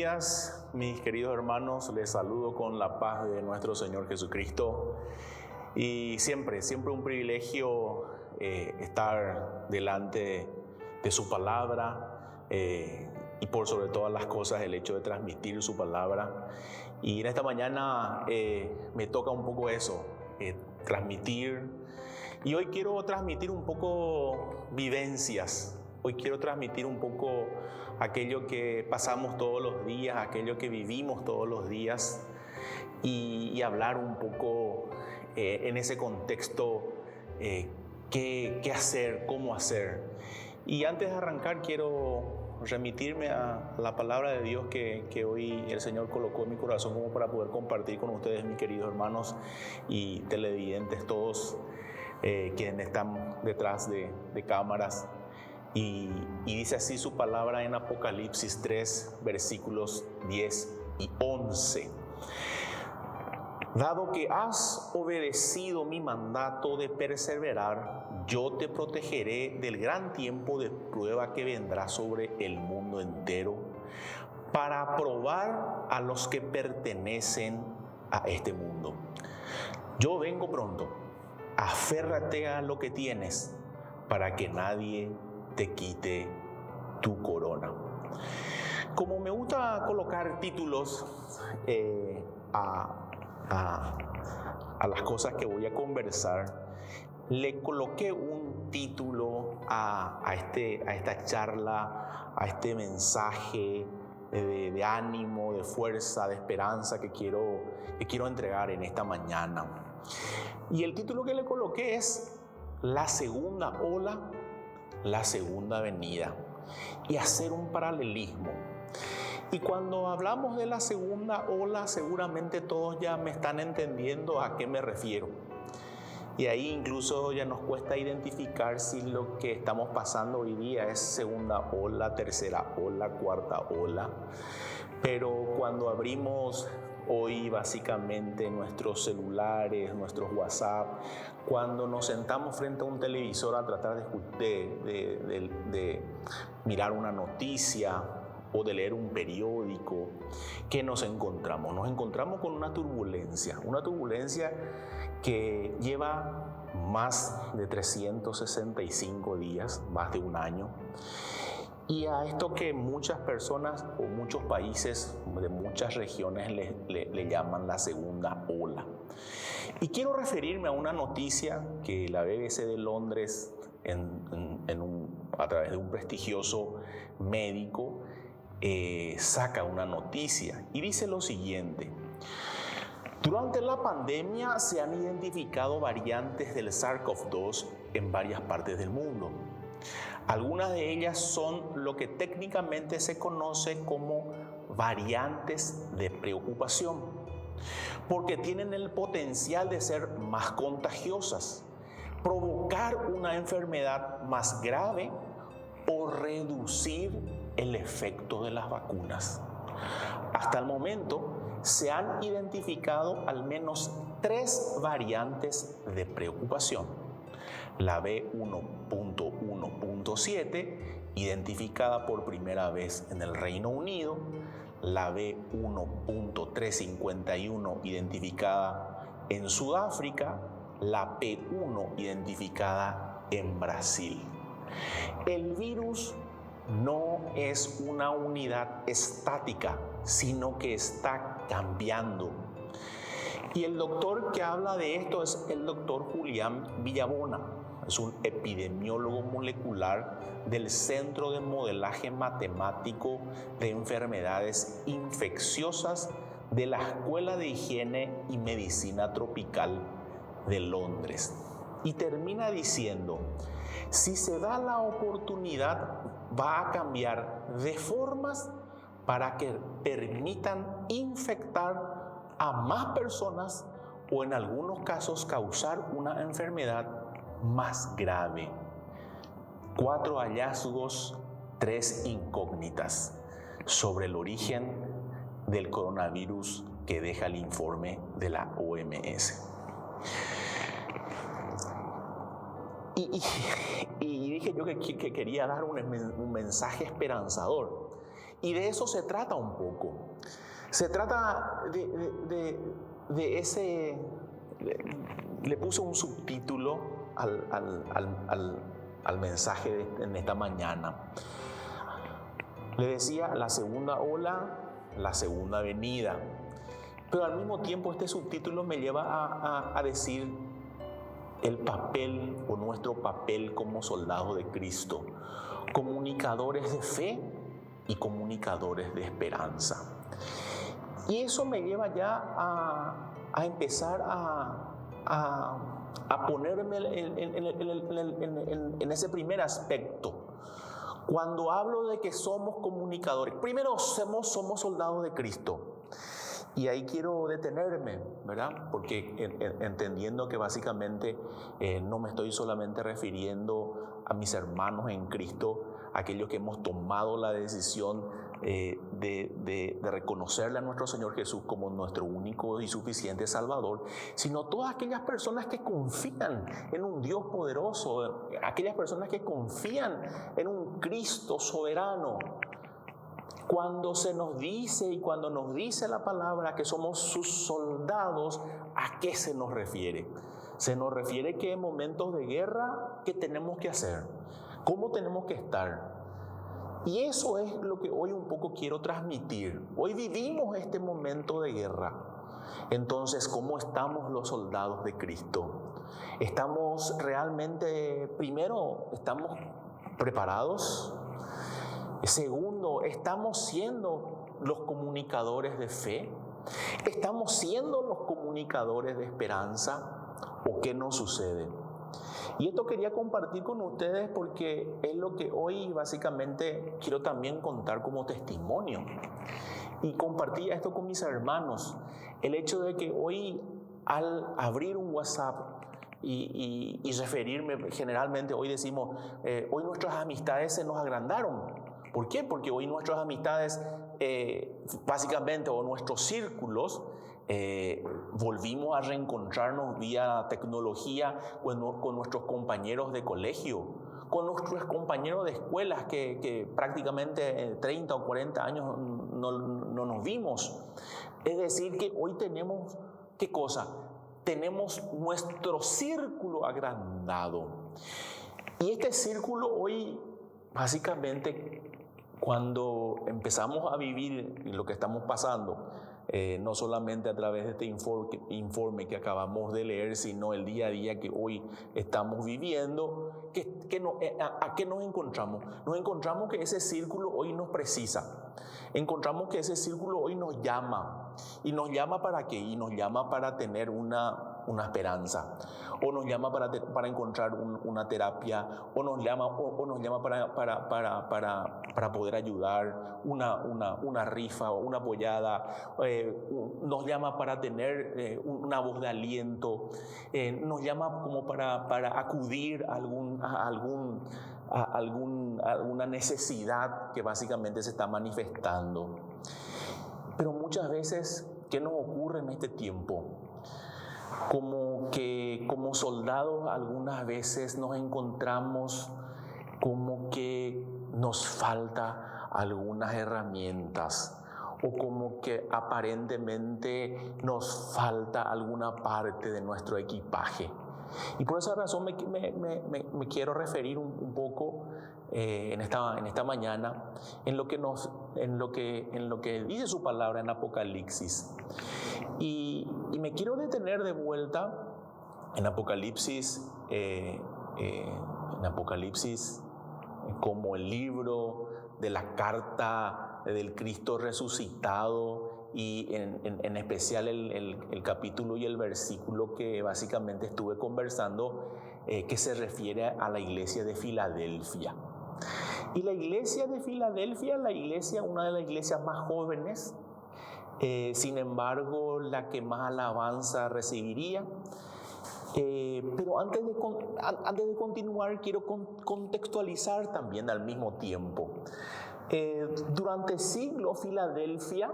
días, mis queridos hermanos. Les saludo con la paz de nuestro Señor Jesucristo. Y siempre un privilegio estar delante de su palabra y por sobre todas las cosas el hecho de transmitir su palabra. Y en esta mañana me toca un poco eso, transmitir. Y hoy quiero transmitir un poco vivencias. Hoy quiero transmitir un poco aquello que pasamos todos los días, aquello que vivimos todos los días y hablar un poco en ese contexto qué hacer, cómo hacer. Y antes de arrancar quiero remitirme a la palabra de Dios que hoy el Señor colocó en mi corazón como para poder compartir con ustedes, mis queridos hermanos y televidentes todos quienes están detrás de cámaras. Y dice así su palabra en Apocalipsis 3, versículos 10 y 11. Dado que has obedecido mi mandato de perseverar, yo te protegeré del gran tiempo de prueba que vendrá sobre el mundo entero para probar a los que pertenecen a este mundo. Yo vengo pronto, aférrate a lo que tienes para que nadie te quite tu corona. Como me gusta colocar títulos a las cosas que voy a conversar, le coloqué un título a esta charla, a este mensaje de ánimo, de fuerza, de esperanza que quiero entregar en esta mañana. Y el título que le coloqué es La segunda ola, la segunda venida, y hacer un paralelismo. Y cuando hablamos de la segunda ola, seguramente todos ya me están entendiendo a qué me refiero. Y ahí incluso ya nos cuesta identificar si lo que estamos pasando hoy día es segunda ola, tercera ola, cuarta ola. Pero cuando abrimos hoy básicamente nuestros celulares, nuestros WhatsApp, cuando nos sentamos frente a un televisor a tratar de mirar una noticia o de leer un periódico, ¿qué nos encontramos? Nos encontramos con una turbulencia que lleva más de 365 días, más de un año. Y a esto que muchas personas o muchos países de muchas regiones le llaman la segunda ola. Y quiero referirme a una noticia que la BBC de Londres, a través de un prestigioso médico, saca una noticia y dice lo siguiente: durante la pandemia se han identificado variantes del SARS-CoV-2 en varias partes del mundo. Algunas de ellas son lo que técnicamente se conoce como variantes de preocupación, porque tienen el potencial de ser más contagiosas, provocar una enfermedad más grave o reducir el efecto de las vacunas. Hasta el momento se han identificado al menos 3 variantes de preocupación. La B1.1.7, identificada por primera vez en el Reino Unido, la B1.351, identificada en Sudáfrica, la P1, identificada en Brasil. El virus no es una unidad estática, sino que está cambiando. Y el doctor que habla de esto es el doctor Julián Villabona. Es un epidemiólogo molecular del Centro de Modelaje Matemático de Enfermedades Infecciosas de la Escuela de Higiene y Medicina Tropical de Londres. Y termina diciendo: si se da la oportunidad, va a cambiar de formas para que permitan infectar a más personas o en algunos casos causar una enfermedad más grave. 4 hallazgos, 3 incógnitas sobre el origen del coronavirus que deja el informe de la OMS. Y dije yo que quería dar un mensaje esperanzador. Y de eso se trata un poco. Se trata de ese... Le puse un subtítulo al mensaje en esta mañana. Le decía la segunda ola, la segunda venida. Pero al mismo tiempo este subtítulo me lleva a decir el papel o nuestro papel como soldados de Cristo, comunicadores de fe y comunicadores de esperanza. Y eso me lleva ya a empezar a ponerme en ese primer aspecto. Cuando hablo de que somos comunicadores, primero somos soldados de Cristo. Y ahí quiero detenerme, ¿verdad? Porque entendiendo que básicamente no me estoy solamente refiriendo a mis hermanos en Cristo, aquellos que hemos tomado la decisión de reconocerle a nuestro Señor Jesús como nuestro único y suficiente Salvador, sino todas aquellas personas que confían en un Dios poderoso, aquellas personas que confían en un Cristo soberano. Cuando se nos dice y cuando nos dice la palabra que somos sus soldados, ¿a qué se nos refiere? Se nos refiere que en momentos de guerra, ¿qué tenemos que hacer? ¿Cómo tenemos que estar? Y eso es lo que hoy un poco quiero transmitir. Hoy vivimos este momento de guerra. Entonces, ¿cómo estamos los soldados de Cristo? ¿Estamos realmente, primero, estamos preparados? Segundo, ¿estamos siendo los comunicadores de fe? ¿Estamos siendo los comunicadores de esperanza? ¿O qué nos sucede? Y esto quería compartir con ustedes porque es lo que hoy básicamente quiero también contar como testimonio. Y compartí esto con mis hermanos. El hecho de que hoy al abrir un WhatsApp y referirme, generalmente hoy decimos, hoy nuestras amistades se nos agrandaron. ¿Por qué? Porque hoy nuestras amistades, básicamente, o nuestros círculos, volvimos a reencontrarnos vía tecnología con nuestros compañeros de colegio, con nuestros compañeros de escuelas que prácticamente 30 o 40 años no nos vimos. Es decir, que hoy tenemos, ¿qué cosa? Tenemos nuestro círculo agrandado. Y este círculo hoy, básicamente, cuando empezamos a vivir lo que estamos pasando, no solamente a través de este informe que acabamos de leer, sino el día a día que hoy estamos viviendo, ¿a qué nos encontramos? Nos encontramos que ese círculo hoy nos precisa. Encontramos que ese círculo hoy nos llama. ¿Y nos llama para qué? Y nos llama para tener una esperanza. O nos llama para encontrar una terapia. O nos llama para poder ayudar, una rifa o una apoyada. Nos llama para tener una voz de aliento. Nos llama como para acudir a alguna necesidad que básicamente se está manifestando. Pero muchas veces, ¿qué nos ocurre en este tiempo? Como que como soldados algunas veces nos encontramos como que nos falta algunas herramientas o como que aparentemente nos falta alguna parte de nuestro equipaje. Y por esa razón me quiero referir un poco en esta mañana en lo que dice su palabra en Apocalipsis. Y me quiero detener de vuelta en Apocalipsis, como el libro de la carta del Cristo resucitado, y en especial el capítulo y el versículo que básicamente estuve conversando, que se refiere a la iglesia de Filadelfia. Y la iglesia de Filadelfia, una de las iglesias más jóvenes, sin embargo la que más alabanza recibiría. Pero antes de continuar, quiero contextualizar también al mismo tiempo. Durante siglos Filadelfia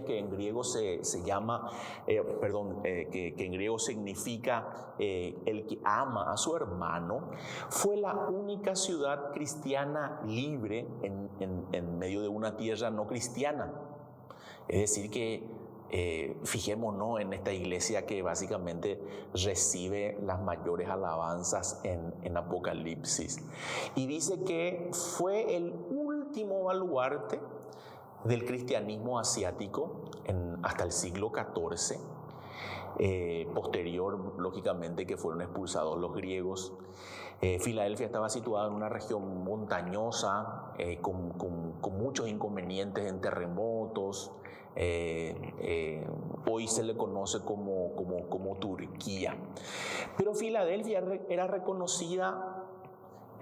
que en griego se llama, que en griego significa el que ama a su hermano, fue la única ciudad cristiana libre en medio de una tierra no cristiana. Es decir que fijémonos en esta iglesia que básicamente recibe las mayores alabanzas en Apocalipsis. Y dice que fue el último baluarte del cristianismo asiático hasta el siglo XIV. Posterior, lógicamente, que fueron expulsados los griegos. Filadelfia estaba situada en una región montañosa, con muchos inconvenientes en terremotos. Hoy se le conoce como Turquía. Pero Filadelfia era reconocida,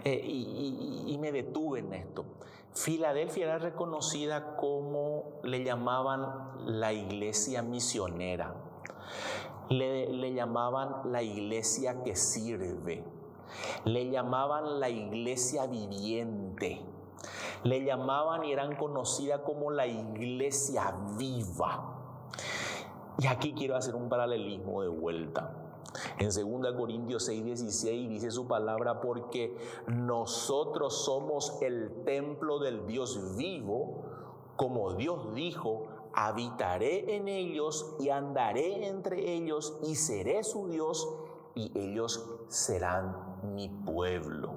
y me detuve en esto. Filadelfia era reconocida como le llamaban la iglesia misionera. Le llamaban la iglesia que sirve. Le llamaban la iglesia viviente. Le llamaban y eran conocidas como la iglesia viva. Y aquí quiero hacer un paralelismo de vuelta. En 2 Corintios 6:16 dice su palabra: porque nosotros somos el templo del Dios vivo, como Dios dijo: habitaré en ellos y andaré entre ellos y seré su Dios y ellos serán mi pueblo.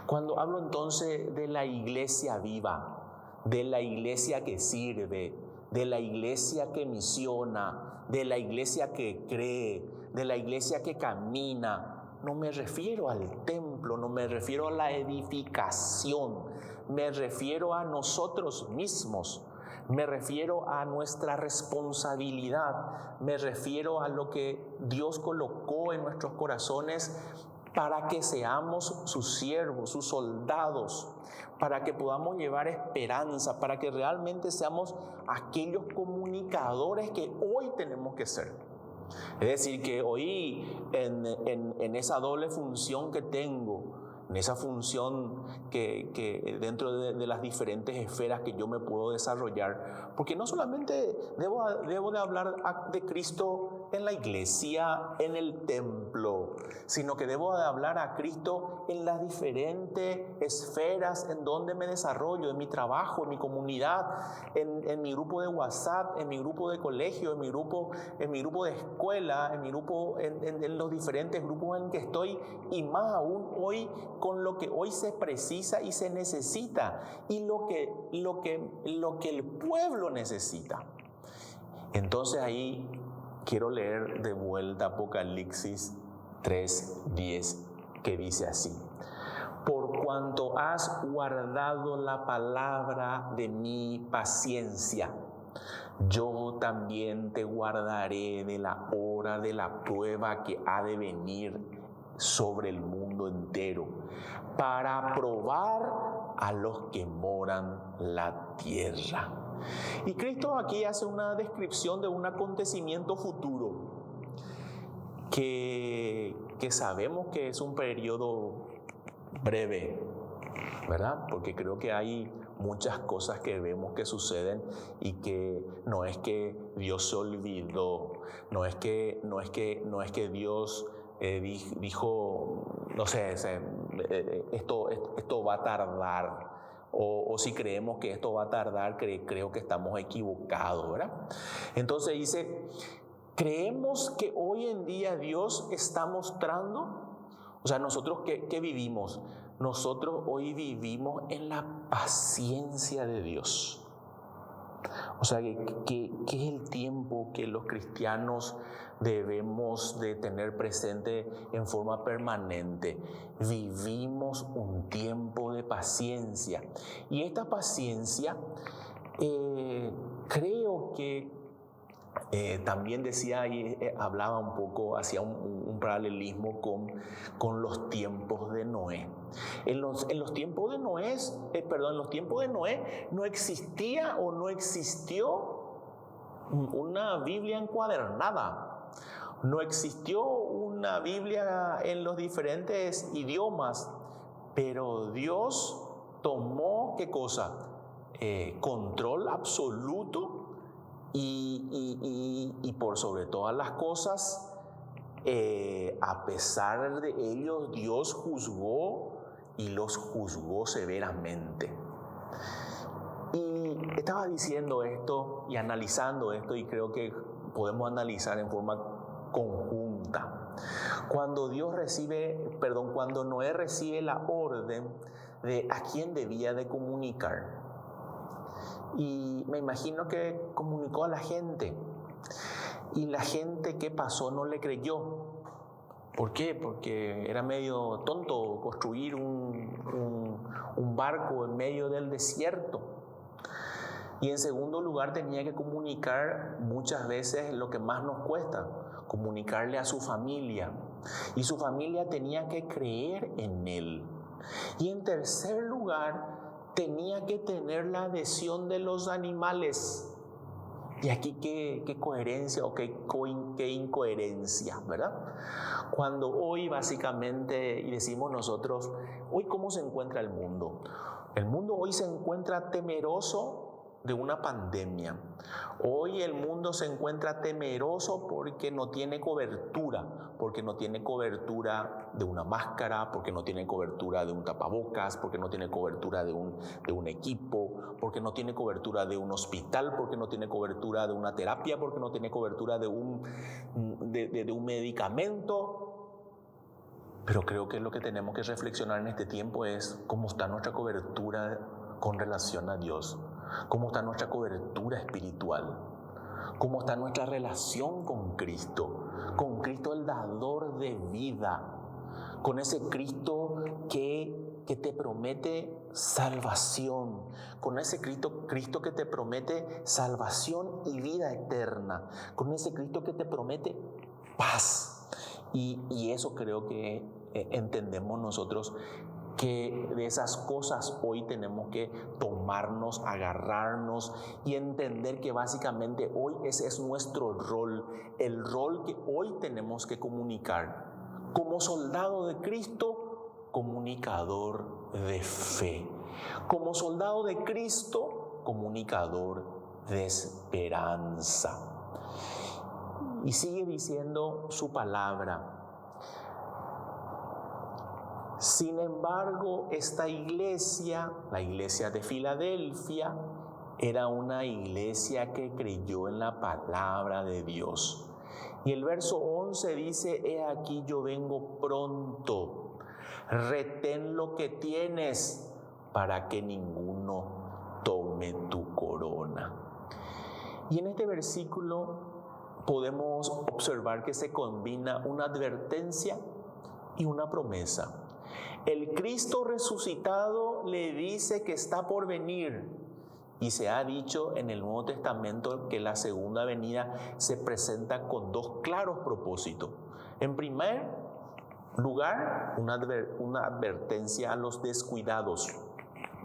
Cuando hablo entonces de la iglesia viva, de la iglesia que sirve, de la iglesia que misiona, de la iglesia que cree, de la iglesia que camina, no me refiero al templo, no me refiero a la edificación, me refiero a nosotros mismos. Me refiero a nuestra responsabilidad, me refiero a lo que Dios colocó en nuestros corazones para que seamos sus siervos, sus soldados, para que podamos llevar esperanza, para que realmente seamos aquellos comunicadores que hoy tenemos que ser. Es decir, que hoy en esa doble función que tengo, en esa función que dentro de las diferentes esferas que yo me puedo desarrollar, porque no solamente debo de hablar de Cristo en la iglesia, en el templo, sino que debo de hablar a Cristo en las diferentes esferas en donde me desarrollo, en mi trabajo, en mi comunidad, en mi grupo de WhatsApp, en mi grupo de colegio, en mi grupo de escuela, en los diferentes grupos en que estoy, y más aún hoy con lo que hoy se precisa y se necesita, y lo que el pueblo necesita. Entonces ahí quiero leer de vuelta Apocalipsis 3:10, que dice así: por cuanto has guardado la palabra de mi paciencia, yo también te guardaré de la hora de la prueba que ha de venir sobre el mundo entero, para probar a los que moran la tierra. Y Cristo aquí hace una descripción de un acontecimiento futuro que sabemos que es un periodo breve, ¿verdad? Porque creo que hay muchas cosas que vemos que suceden y que no es que Dios se olvidó, no es que Dios dijo, no sé, esto va a tardar, o si creemos que esto va a tardar, creo que estamos equivocados, ¿verdad? Entonces dice, creemos que hoy en día Dios está mostrando, o sea, nosotros ¿qué vivimos? Nosotros hoy vivimos en la paciencia de Dios. O sea, que es el tiempo que los cristianos debemos de tener presente en forma permanente. Vivimos un tiempo de paciencia. Y esta paciencia, creo que también decía y hablaba un poco, hacía un paralelismo con los tiempos de Noé. En los tiempos de Noé, no existía o no existió una Biblia encuadernada. No existió una Biblia en los diferentes idiomas, pero Dios tomó, ¿qué cosa? Control absoluto y por sobre todas las cosas, a pesar de ellos, Dios juzgó y los juzgó severamente. Y estaba diciendo esto y analizando esto, y creo que podemos analizar en forma conjunta. Cuando cuando Noé recibe la orden de a quién debía de comunicar. Y me imagino que comunicó a la gente. Y la gente, ¿qué pasó? No le creyó. ¿Por qué? Porque era medio tonto construir un barco en medio del desierto. Y en segundo lugar, tenía que comunicar muchas veces lo que más nos cuesta, comunicarle a su familia. Y su familia tenía que creer en él. Y en tercer lugar, tenía que tener la adhesión de los animales. Y aquí qué coherencia o qué incoherencia, ¿verdad? Cuando hoy básicamente, y decimos nosotros, hoy ¿cómo se encuentra el mundo? El mundo hoy se encuentra temeroso de una pandemia. Hoy el mundo se encuentra temeroso porque no tiene cobertura de una máscara, porque no tiene cobertura de un tapabocas, porque no tiene cobertura de un equipo, porque no tiene cobertura de un hospital, porque no tiene cobertura de una terapia, porque no tiene cobertura de un medicamento. Pero creo que lo que tenemos que reflexionar en este tiempo es cómo está nuestra cobertura con relación a Dios. ¿Cómo está nuestra cobertura espiritual? ¿Cómo está nuestra relación con Cristo? Con Cristo el dador de vida. Con ese Cristo que te promete salvación. Con ese Cristo que te promete salvación y vida eterna. Con ese Cristo que te promete paz. Y eso creo que entendemos nosotros, que de esas cosas hoy tenemos que tomarnos, agarrarnos y entender que básicamente hoy ese es nuestro rol, el rol que hoy tenemos que comunicar. Como soldado de Cristo, comunicador de fe. Como soldado de Cristo, comunicador de esperanza. Y sigue diciendo su palabra. Sin embargo, esta iglesia, la iglesia de Filadelfia, era una iglesia que creyó en la palabra de Dios. Y el verso 11 dice: he aquí yo vengo pronto, retén lo que tienes para que ninguno tome tu corona. Y en este versículo podemos observar que se combina una advertencia y una promesa. El Cristo resucitado le dice que está por venir, y se ha dicho en el Nuevo Testamento que la segunda venida se presenta con dos claros propósitos. En primer lugar, una advertencia a los descuidados.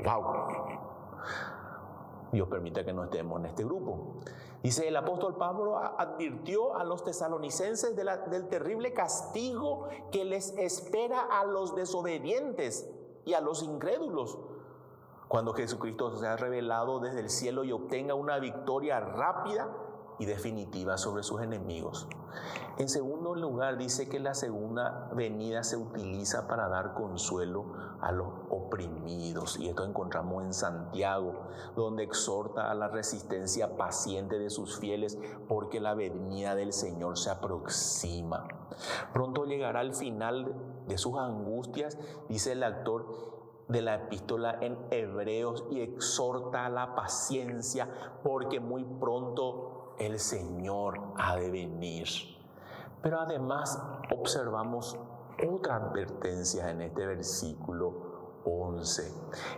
¡Wow! Dios permita que no estemos en este grupo. Dice: el apóstol Pablo advirtió a los tesalonicenses del terrible castigo que les espera a los desobedientes y a los incrédulos cuando Jesucristo sea revelado desde el cielo y obtenga una victoria rápida y definitiva sobre sus enemigos. En segundo lugar, dice que la segunda venida se utiliza para dar consuelo a los oprimidos. Y esto encontramos en Santiago, donde exhorta a la resistencia paciente de sus fieles, porque la venida del Señor se aproxima. Pronto llegará el final de sus angustias, dice el autor de la epístola en Hebreos, y exhorta a la paciencia, porque muy pronto el Señor ha de venir. Pero además observamos otra advertencia en este versículo 11.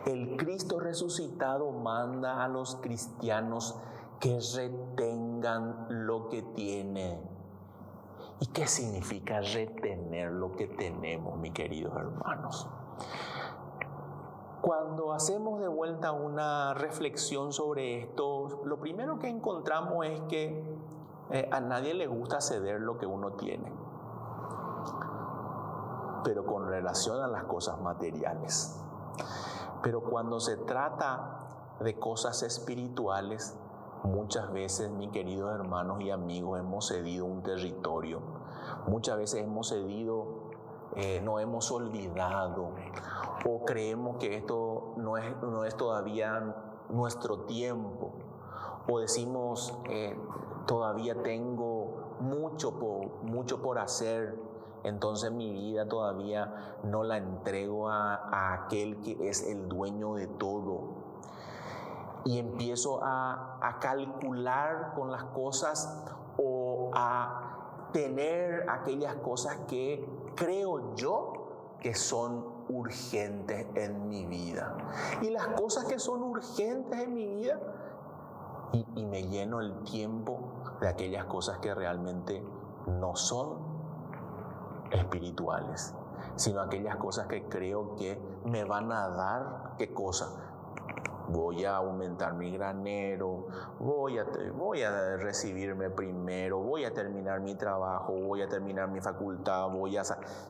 El Cristo resucitado manda a los cristianos que retengan lo que tienen. ¿Y qué significa retener lo que tenemos, mis queridos hermanos? Cuando hacemos de vuelta una reflexión sobre esto, lo primero que encontramos es que a nadie le gusta ceder lo que uno tiene, pero con relación a las cosas materiales. Pero cuando se trata de cosas espirituales, muchas veces, mis queridos hermanos y amigos, hemos cedido un territorio. Muchas veces hemos cedido, nos hemos olvidado, o creemos que esto no es todavía nuestro tiempo, o decimos, todavía tengo mucho por hacer, entonces mi vida todavía no la entrego a aquel que es el dueño de todo. Y empiezo a calcular con las cosas o a tener aquellas cosas que creo yo que son urgentes en mi vida. Y las cosas que son urgentes en mi vida, y me lleno el tiempo de aquellas cosas que realmente no son espirituales, sino aquellas cosas que creo que me van a dar, ¿qué cosa? Voy a aumentar mi granero, voy a recibirme primero, voy a terminar mi trabajo, voy a terminar mi facultad,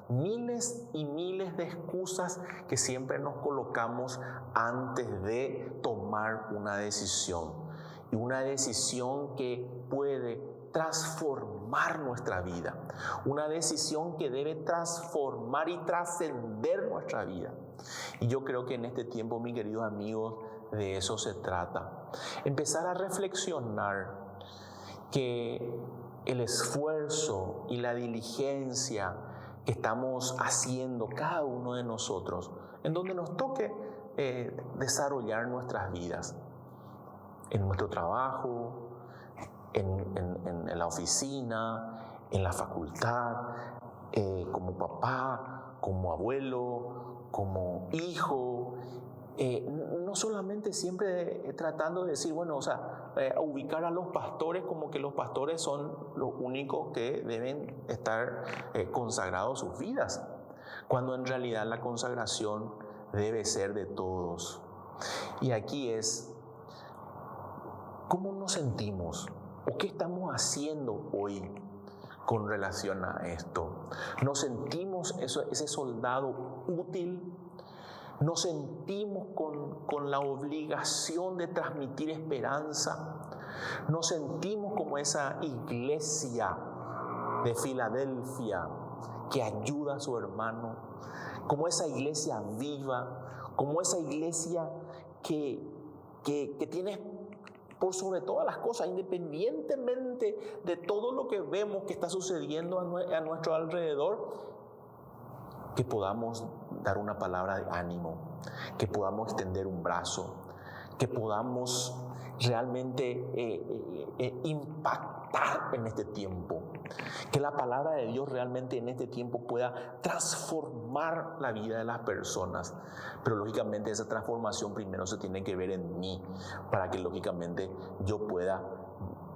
miles y miles de excusas que siempre nos colocamos antes de tomar una decisión. Y una decisión que puede transformar nuestra vida, una decisión que debe transformar y trascender nuestra vida. Y yo creo que en este tiempo, mis queridos amigos, de eso se trata. Empezar a reflexionar que el esfuerzo y la diligencia que estamos haciendo cada uno de nosotros, en donde nos toque desarrollar nuestras vidas, en nuestro trabajo, en la oficina, en la facultad, como papá, como abuelo, como hijo, no solamente siempre tratando de decir, ubicar a los pastores como que los pastores son los únicos que deben estar consagrados sus vidas, cuando en realidad la consagración debe ser de todos. Y aquí es, ¿cómo nos sentimos? ¿O qué estamos haciendo hoy con relación a esto? ¿Nos sentimos ese soldado útil? ¿Nos sentimos con la obligación de transmitir esperanza? ¿Nos sentimos como esa iglesia de Filadelfia que ayuda a su hermano? Como esa iglesia viva, como esa iglesia que tiene por sobre todas las cosas, independientemente de todo lo que vemos que está sucediendo a nuestro alrededor, que podamos dar una palabra de ánimo, que podamos extender un brazo, que podamos realmente impactar en este tiempo, que la palabra de Dios realmente en este tiempo pueda transformar la vida de las personas. Pero lógicamente esa transformación primero se tiene que ver en mí, para que lógicamente yo pueda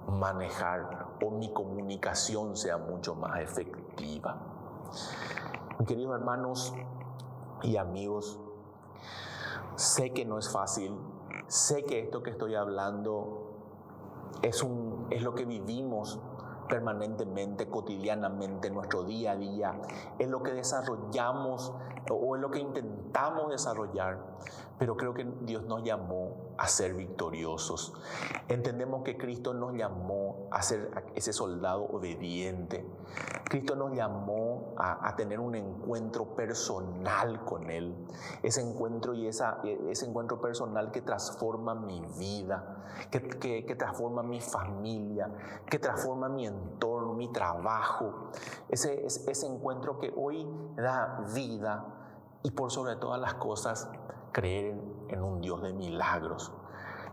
manejar o mi comunicación sea mucho más efectiva. Mis queridos hermanos y amigos, sé que no es fácil, sé que esto que estoy hablando es lo que vivimos permanentemente, cotidianamente, en nuestro día a día, es lo que desarrollamos o es lo que intentamos desarrollar, pero creo que Dios nos llamó a ser victoriosos. Entendemos que Cristo nos llamó a ser ese soldado obediente. Cristo nos llamó a tener un encuentro personal con Él, ese encuentro y ese encuentro personal que transforma mi vida, que transforma mi familia, que transforma mi entorno, mi trabajo, ese encuentro que hoy da vida. Y por sobre todas las cosas, creer en un Dios de milagros,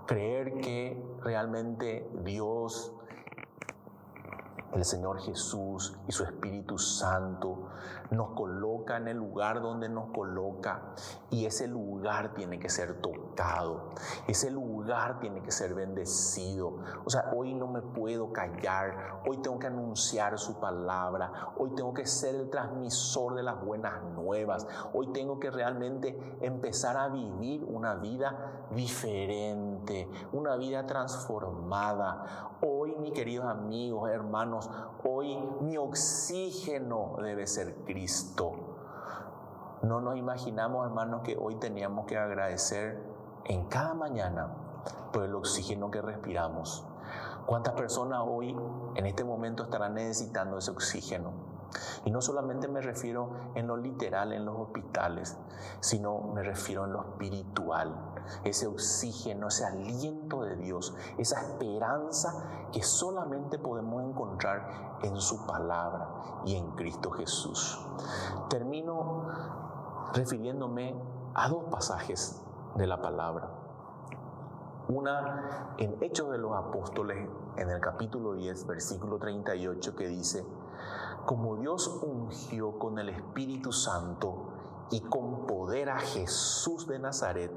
creer que realmente Dios, el Señor Jesús y su Espíritu Santo nos coloca en el lugar donde nos coloca, y ese lugar tiene que ser tocado, ese lugar tiene que ser bendecido. Hoy no me puedo callar, hoy tengo que anunciar su palabra, hoy tengo que ser el transmisor de las buenas nuevas, hoy tengo que realmente empezar a vivir una vida diferente, una vida transformada. Hoy, mis queridos amigos, hermanos, hoy mi oxígeno debe ser Cristo. No nos imaginamos, hermanos, que hoy teníamos que agradecer en cada mañana por el oxígeno que respiramos. ¿Cuántas personas hoy en este momento estarán necesitando ese oxígeno? Y no solamente me refiero en lo literal, en los hospitales, sino me refiero en lo espiritual. Ese oxígeno, ese aliento de Dios, esa esperanza que solamente podemos encontrar en su palabra y en Cristo Jesús. Termino refiriéndome a dos pasajes de la palabra. Una en Hechos de los Apóstoles, en el capítulo 10, versículo 38, que dice: como Dios ungió con el Espíritu Santo y con poder a Jesús de Nazaret,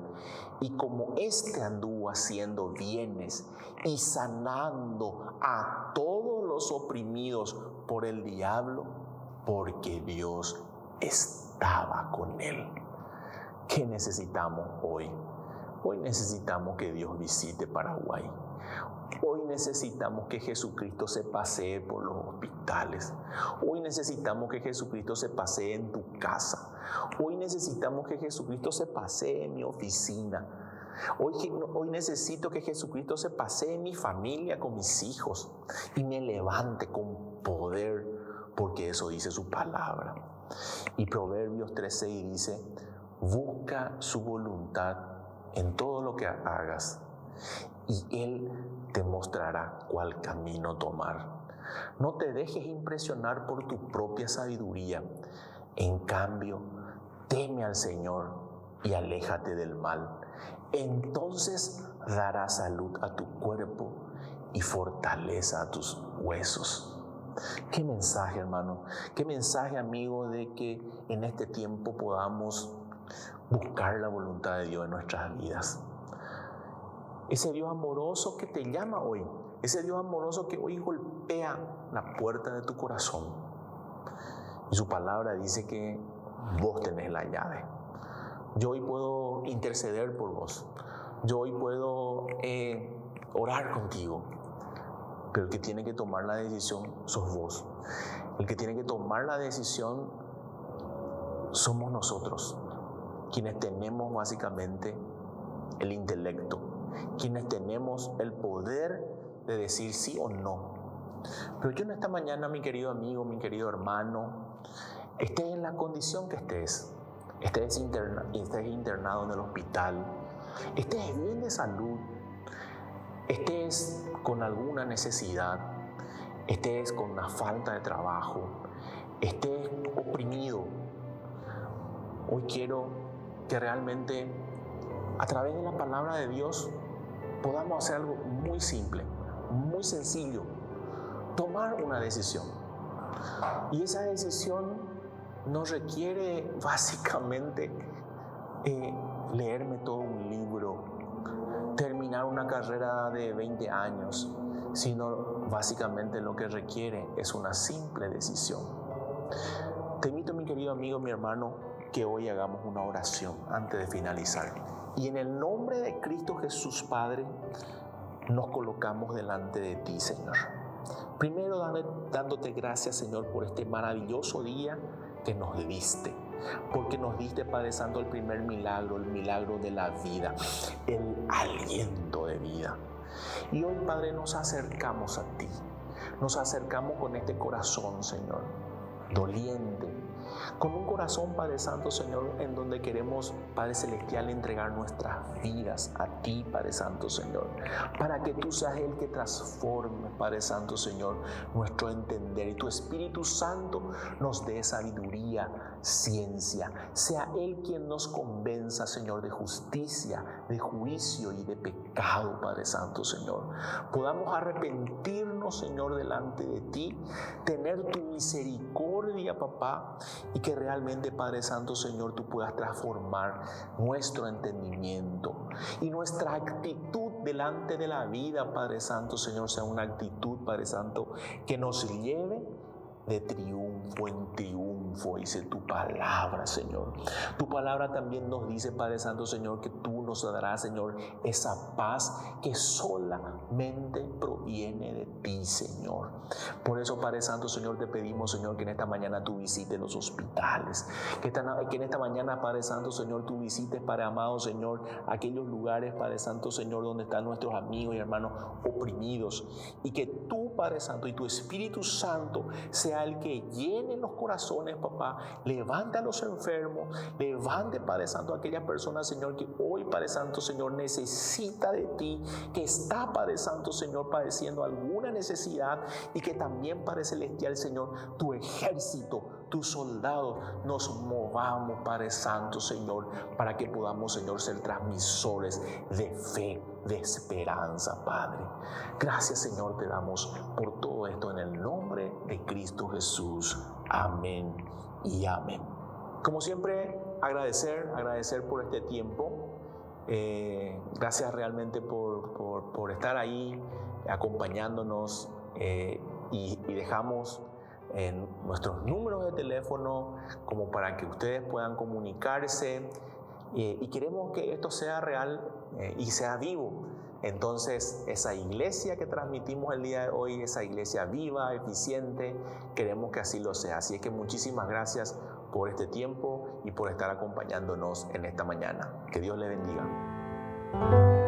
y como éste anduvo haciendo bienes y sanando a todos los oprimidos por el diablo, porque Dios estaba con él. ¿Qué necesitamos hoy? Hoy necesitamos que Dios visite Paraguay. Hoy necesitamos que Jesucristo se pasee por los hospitales. Hoy necesitamos que Jesucristo se pasee en tu casa. Hoy necesitamos que Jesucristo se pasee en mi oficina. Hoy necesito que Jesucristo se pasee en mi familia, con mis hijos, y me levante con poder, porque eso dice su palabra. Y Proverbios 3:6 dice: busca su voluntad en todo lo que hagas, y Él te mostrará cuál camino tomar. No te dejes impresionar por tu propia sabiduría. En cambio, teme al Señor y aléjate del mal. Entonces dará salud a tu cuerpo y fortaleza a tus huesos. Qué mensaje, hermano. Qué mensaje, amigo, de que en este tiempo podamos buscar la voluntad de Dios en nuestras vidas. Ese Dios amoroso que te llama hoy, ese Dios amoroso que hoy golpea la puerta de tu corazón. Y su palabra dice que vos tenés la llave. Yo hoy puedo interceder por vos. Yo hoy puedo orar contigo. Pero el que tiene que tomar la decisión sos vos. El que tiene que tomar la decisión somos nosotros, quienes tenemos básicamente el intelecto, quienes tenemos el poder de decir sí o no. Pero yo en esta mañana, mi querido amigo, mi querido hermano, estés en la condición que estés internado en el hospital, estés bien de salud, estés con alguna necesidad, estés con una falta de trabajo, estés oprimido, hoy quiero que realmente a través de la palabra de Dios podamos hacer algo muy simple, muy sencillo: tomar una decisión. Y esa decisión no requiere básicamente leerme todo un libro, terminar una carrera de 20 años, sino básicamente lo que requiere es una simple decisión. Te invito, mi querido amigo, mi hermano, que hoy hagamos una oración antes de finalizar. Y en el nombre de Cristo Jesús, Padre, nos colocamos delante de ti, Señor. Primero dándote gracias, Señor, por este maravilloso día que nos diste. Porque nos diste, Padre Santo, el primer milagro, el milagro de la vida, el aliento de vida. Y hoy, Padre, nos acercamos a ti. Nos acercamos con este corazón, Señor, doliente, con un corazón, Padre Santo, Señor, en donde queremos, Padre Celestial, entregar nuestras vidas a ti, Padre Santo, Señor, para que tú seas el que transforme, Padre Santo, Señor, nuestro entender, y tu Espíritu Santo nos dé sabiduría, ciencia, sea Él quien nos convenza, Señor, de justicia, de juicio y de pecado, Padre Santo, Señor. Podamos arrepentirnos, Señor, delante de ti, tener tu misericordia, papá, y que realmente, Padre Santo, Señor, tú puedas transformar nuestro entendimiento y nuestra actitud delante de la vida, Padre Santo, Señor, sea una actitud, Padre Santo, que nos lleve de triunfo en triunfo, dice tu palabra, Señor. Tu palabra también nos dice, Padre Santo, Señor, que tú nos darás, Señor, esa paz que solamente proviene de ti, Señor. Por eso, Padre Santo, Señor, te pedimos, Señor, que en esta mañana tú visites los hospitales, que en esta mañana, Padre Santo, Señor, tú visites, Padre amado, Señor, aquellos lugares, Padre Santo, Señor, donde están nuestros amigos y hermanos oprimidos, y que tú, Padre Santo, y tu Espíritu Santo sea el que llene los corazones, papá. Levanta a los enfermos, levante, Padre Santo, a aquellas personas, Señor, que hoy, Padre Santo, Señor, necesita de ti, que está, Padre Santo, Señor, padeciendo alguna necesidad, y que también, Padre Celestial, Señor, tu ejército, tus soldados, nos movamos, Padre Santo, Señor, para que podamos, Señor, ser transmisores de fe, de esperanza, Padre. Gracias, Señor, te damos por todo esto en el nombre de Cristo Jesús. Amén y amén. Como siempre, agradecer por este tiempo. Gracias realmente por estar ahí acompañándonos, y dejamos en nuestros números de teléfono como para que ustedes puedan comunicarse, y queremos que esto sea real y sea vivo. Entonces, esa iglesia que transmitimos el día de hoy, esa iglesia viva, eficiente, queremos que así lo sea. Así es que muchísimas gracias por este tiempo y por estar acompañándonos en esta mañana. Que Dios le bendiga.